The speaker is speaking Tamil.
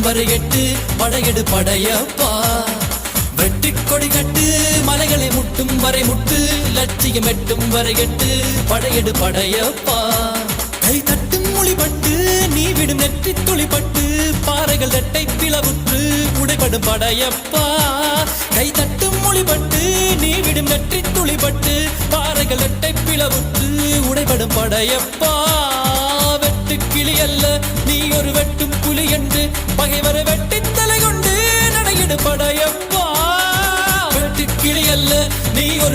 வரை எட்டு படையெடு படையப்பா. வெட்டி கொடி கட்டு மலைகளை முட்டும் வரை முட்டு லட்சியம் எட்டும் வரை எட்டு படையெடு படையப்பா. கை தட்டும் மொழிபட்டு நீ விடும் நெற்றி துளிப்பட்டு பாறைகள் ரெட்டை பிளவுற்று உடைபடும் படையப்பா. கை தட்டும் மொழிபட்டு நீ விடும் நெற்றி துளிப்பட்டு பாறைகள் ரெட்டை பிளவுற்று உடைபடும் படையப்பா. வெட்டு கிளி அல்ல நீ ஒரு வெட்டும் புலி என்று பகைவரை வெட்டி தலை கொண்டு நடையிடு படையப்பா.